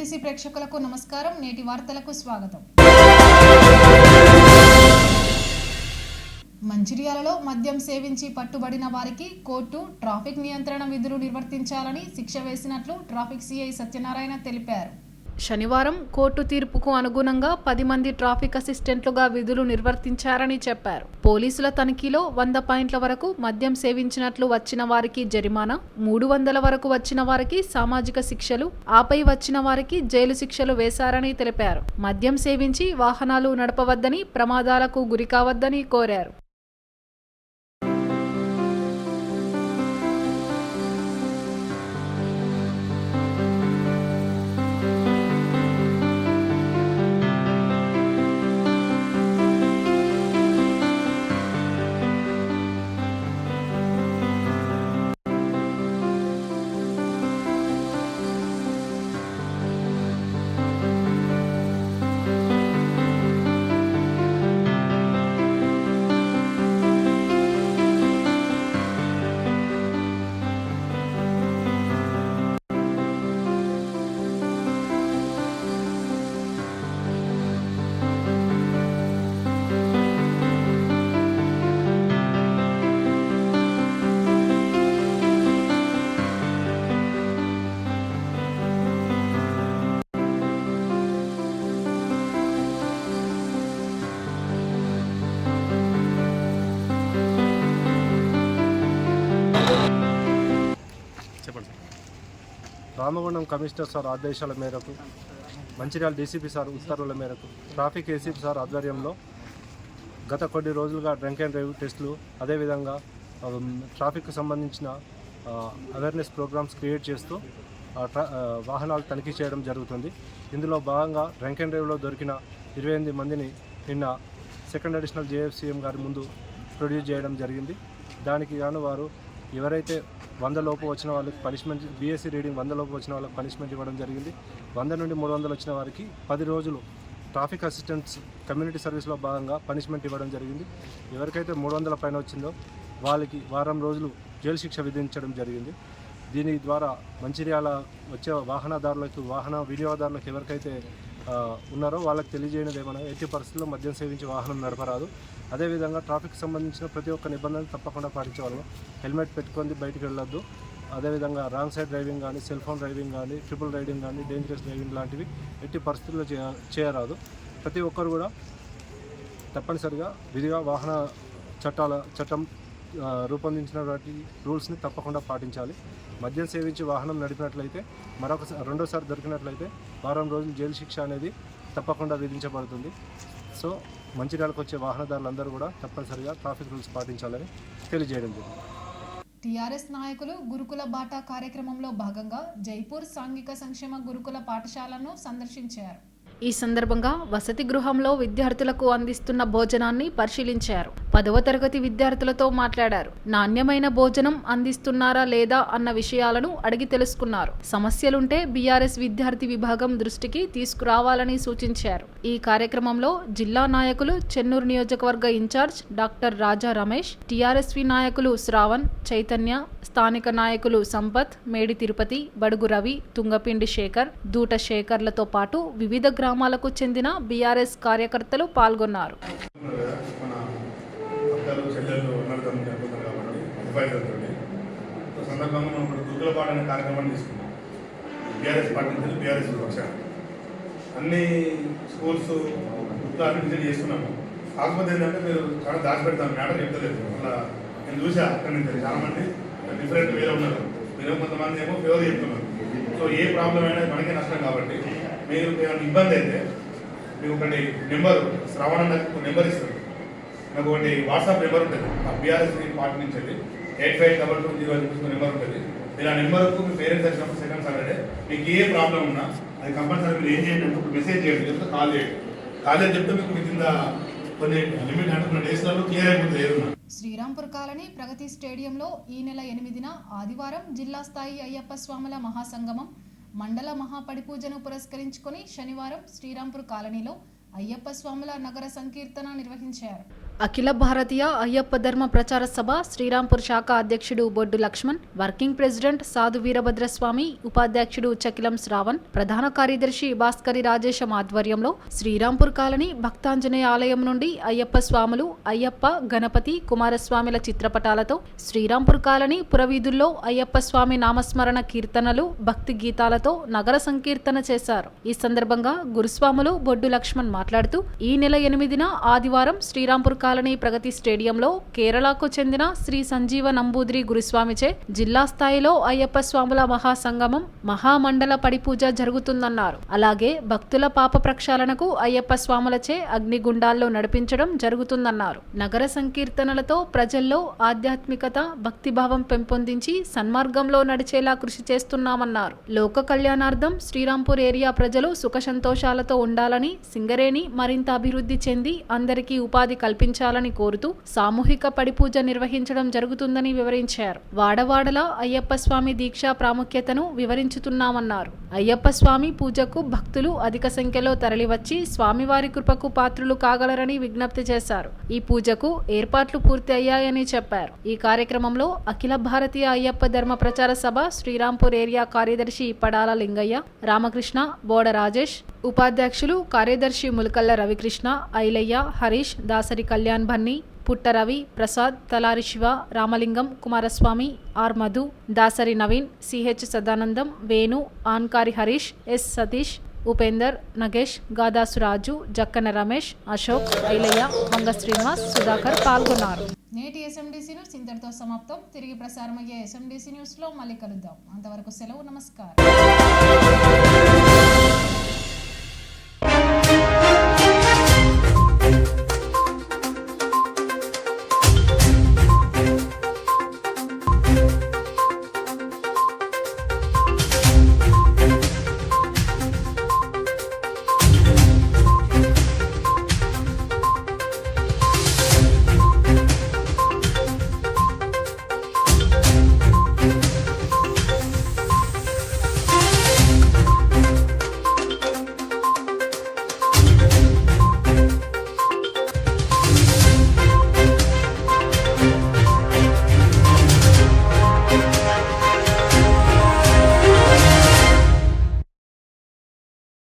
ఎస్ఎంబీసీ ప్రేక్షకులకు నమస్కారం. నేటి వార్తలకు స్వాగతం. మంచిర్యాలలో మద్యం సేవించి పట్టుబడిన వారికి కోర్టు ట్రాఫిక్ నియంత్రణ విధులు నిర్వర్తించాలని శిక్ష వేసినట్లు ట్రాఫిక్ సిఐ సత్యనారాయణ తెలిపారు. శనివారం కోర్టు తీర్పుకు అనుగుణంగా 10 మంది ట్రాఫిక్ అసిస్టెంట్లుగా విధులు నిర్వర్తించారని చెప్పారు. పోలీసుల తనిఖీలో 100 పాయింట్ల వరకు మద్యం సేవించినట్లు వచ్చిన వారికి జరిమానా, 300 వరకు వచ్చిన వారికి సామాజిక శిక్షలు, ఆపై వచ్చిన వారికి జైలు శిక్షలు వేశారని తెలిపారు. మద్యం సేవించి వాహనాలు నడపవద్దని, ప్రమాదాలకు గురికావద్దని కోరారు. రామగుండం కమిషనర్ సార్ ఆదేశాల మేరకు, మంచిర్యాల డీసీపీ సార్ ఉత్తర్వుల మేరకు, ట్రాఫిక్ ఏసీపీ సార్ ఆధ్వర్యంలో గత కొన్ని రోజులుగా డ్రంక్ అండ్ డ్రైవ్ టెస్టులు, అదేవిధంగా ట్రాఫిక్కి సంబంధించిన అవేర్నెస్ ప్రోగ్రామ్స్ క్రియేట్ చేస్తూ వాహనాలు తనిఖీ చేయడం జరుగుతుంది. ఇందులో భాగంగా డ్రంక్ అండ్ డ్రైవ్లో దొరికిన 28 మందిని నిన్న సెకండ్ అడిషనల్ జేఎఫ్సీఎం గారి ముందు ప్రొడ్యూస్ చేయడం జరిగింది. దానికి గాను వారు ఎవరైతే 100 లోపు వచ్చిన వాళ్ళకి పనిష్మెంట్, బీఎస్సీ రీడింగ్ 100 లోపు వచ్చిన వాళ్ళకి పనిష్మెంట్ ఇవ్వడం జరిగింది. 100 నుండి 300 వచ్చిన వారికి 10 రోజులు ట్రాఫిక్ అసిస్టెంట్స్ కమ్యూనిటీ సర్వీస్లో భాగంగా పనిష్మెంట్ ఇవ్వడం జరిగింది. ఎవరికైతే 300 పైన వచ్చిందో వాళ్ళకి వారం రోజులు జైలు శిక్ష విధించడం జరిగింది. దీని ద్వారా మంచిర్యాల వచ్చే వాహనదారులకు, వాహన వినియోగదారులకు ఎవరికైతే ఉన్నారో వాళ్ళకి తెలియజేయడం ఏమన్నా, ఎట్టి పరిస్థితుల్లో మద్యం సేవించి వాహనం నడపరాదు. అదేవిధంగా ట్రాఫిక్ సంబంధించిన ప్రతి ఒక్క నిబంధనలు తప్పకుండా పాటించగలను. హెల్మెట్ పెట్టుకొని బయటికి వెళ్ళొద్దు. అదేవిధంగా రాంగ్ సైడ్ డ్రైవింగ్ కానీ, సెల్ ఫోన్ డ్రైవింగ్ కానీ, ట్రిపుల్ రైడింగ్ కానీ, డేంజరస్ డ్రైవింగ్ లాంటివి ఎట్టి పరిస్థితుల్లో చేయరాదు. ప్రతి ఒక్కరు కూడా తప్పనిసరిగా విధిగా వాహన చట్టం రూపొందించిన వాటి రూల్స్ని తప్పకుండా పాటించాలి. మద్యం సేవించి వాహనం నడిపినట్లయితే, రెండోసారి దొరికినట్లయితే వారం రోజులు జైలు శిక్ష అనేది తప్పకుండా విధించబడుతుంది. సో మంచిర్యాలకు వచ్చే వాహనదారులందరూ కూడా తప్పనిసరిగా ట్రాఫిక్ రూల్స్ పాటించాలని తెలియజేయడం జరిగింది. టీఆర్ఎస్ నాయకులు గురుకుల బాటా కార్యక్రమంలో భాగంగా జైపూర్ సాంఘిక సంక్షేమ గురుకుల పాఠశాలను సందర్శించారు. ఈ సందర్భంగా వసతి గృహంలో విద్యార్థులకు అందిస్తున్న భోజనాన్ని పరిశీలించారు. 10వ తరగతి విద్యార్థులతో మాట్లాడారు. నాణ్యమైన భోజనం అందిస్తున్నారా లేదా అన్న విషయాలను అడిగి తెలుసుకున్నారు. సమస్యలుంటే బీఆర్ఎస్ విద్యార్థి విభాగం దృష్టికి తీసుకురావాలని సూచించారు. ఈ కార్యక్రమంలో జిల్లా నాయకులు, చెన్నూరు నియోజకవర్గ ఇన్ఛార్జ్ డాక్టర్ రాజా రమేష్, టీఆర్ఎస్వి నాయకులు శ్రావణ్, చైతన్య, స్థానిక నాయకులు సంపత్, మేడి తిరుపతి, బడుగు రవి, తుంగపిండి శేఖర్, దూట శేఖర్లతో పాటు వివిధ గ్రామాలకు చెందిన బీఆర్ఎస్ కార్యకర్తలు పాల్గొన్నారు. అన్ని స్కూల్స్ విజిట్ చేస్తున్నాము. కాకపోతే ఏంటంటే మీరు చాలా దాచిపెడతాను, మ్యాటర్ చెప్తలేదు. అలా నేను చూసా అక్కడి నుంచి చాలా మంది డిఫరెంట్ వేరే ఉన్నారు. మీరు కొంతమంది ఏమో ఫేవర్ చెప్తున్నారు. సో ఏ ప్రాబ్లం అయినా మనకే నష్టం కాబట్టి మీరు ఏమైనా ఇబ్బంది అయితే మీకు ఒకటి నెంబర్, శ్రవణ నెంబర్ ఇస్తారు. నాకు ఒకటి వాట్సాప్ నెంబర్ ఉంటుంది, ఆ బీఆర్ఎస్ పార్టీ నుంచి 852200 నెంబర్ ఉంటుంది. మీరు ఆ నెంబర్కు మీ పేరెంట్స్ వచ్చినప్పుడు సెకండ్ సాటర్డే మీకు ఏ ప్రాబ్లం ఉన్నా అది కంపల్సరీ మీరు ఏం చేయండి అంటే ఇప్పుడు మెసేజ్ చేయండి, చెప్తే కాల్ చేయండి. కాల్ చేసి చెప్తే మీకు కింద కొన్ని లిమిట్ అంటున్న డేస్లలో క్లియర్ అయిపోతుంది ఏదన్నా. శ్రీరాంపూర్ కాలనీ ప్రగతి స్టేడియంలో ఈ నెల 8న ఆదివారం జిల్లా స్థాయి అయ్యప్ప స్వాముల మహాసంగమం మండల మహాపడిపూజను పురస్కరించుకొని శనివారం శ్రీరాంపూర్ కాలనీలో అయ్యప్ప స్వాముల నగర సంకీర్తన నిర్వహించారు. అఖిల భారతీయ అయ్యప్ప ధర్మ ప్రచార సభ శ్రీరాంపూర్ శాఖ అధ్యక్షుడు బొడ్డు లక్ష్మణ్, వర్కింగ్ ప్రెసిడెంట్ సాధు వీరభద్రస్వామి, ఉపాధ్యక్షుడు చకిలం శ్రావణ్, ప్రధాన కార్యదర్శి భాస్కరి రాజేశం ఆధ్వర్యంలో శ్రీరాంపూర్ కాలనీ భక్తాంజనేయ ఆలయం నుండి అయ్యప్ప స్వాములు, అయ్యప్ప, గణపతి, కుమారస్వామిల చిత్రపటాలతో శ్రీరాంపూర్ కాలనీ పురవీధుల్లో అయ్యప్ప స్వామి నామస్మరణ కీర్తనలు, భక్తి గీతాలతో నగర సంకీర్తన చేశారు. ఈ సందర్భంగా గురుస్వాములు బొడ్డు లక్ష్మణ్ మాట్లాడుతూ ఈ నెల 8న ఆదివారం శ్రీరాంపూర్ కాలనీ ప్రగతి స్టేడియంలో కేరళకు చెందిన శ్రీ సంజీవ నంబూద్రి గురుస్వామిచే జిల్లా స్థాయిలో అయ్యప్ప స్వాముల మహాసంగమం, మహామండల పడిపూజ జరుగుతుందన్నారు. అలాగే భక్తుల పాప ప్రక్షాళనకు అయ్యప్ప స్వాములచే అగ్నిగుండాల్లో నడిపించడం జరుగుతుందన్నారు. నగర సంకీర్తనలతో ప్రజల్లో ఆధ్యాత్మికత, భక్తిభావం పెంపొందించి సన్మార్గంలో నడిచేలా కృషి చేస్తున్నామన్నారు. లోక కళ్యాణార్థం శ్రీరాంపూర్ ఏరియా ప్రజలు సుఖ సంతోషాలతో ఉండాలని, సింగరేణి మరింత అభివృద్ధి చెంది అందరికీ ఉపాధి కల్పించాలని కోరుతూ సామూహిక పడిపూజ నిర్వహించడం జరుగుతుందని వివరించారు. వాడవాడలా అయ్యప్ప స్వామి దీక్ష ప్రాముఖ్యతను వివరించుతున్నామన్నారు. అయ్యప్ప స్వామి పూజకు భక్తులు అధిక సంఖ్యలో తరలివచ్చి స్వామివారి కృపకు పాత్రులు కాగలరని విజ్ఞప్తి చేశారు. ఈ పూజకు ఏర్పాట్లు పూర్తి అయ్యాయని చెప్పారు. ఈ కార్యక్రమంలో అఖిల భారతీయ అయ్యప్ప ధర్మ ప్రచార సభ శ్రీరాంపూర్ ఏరియా కార్యదర్శి పడాల లింగయ్య, రామకృష్ణ, బోడ రాజేష్, ఉపాధ్యక్షులు కార్యదర్శి Mulakalla Ravikrishna, Ailayya, Harish, Dasari Kalyan Bunny, Putta Ravi, Prasad, Talari Shiva, Ramalingam, Kumaraswamy, R Madhu, Dasari Naveen, CH Sadanandam, Venu, Ankari Harish, S Satish, Upender, Nagesh, Gadasu Raju, Jakkana Ramesh, Ashok, Ailayya, Manga Srinivas, Sudhakar పాల్గొన్నారు. నేటి SMDC న్యూస్ ఇంతటితో సమాప్తం. తిరిగి ప్రసారమయ్యే SMDC న్యూస్లో మళ్ళీ కలుద్దాం. అంతవరకు సెలవు. నమస్కారం.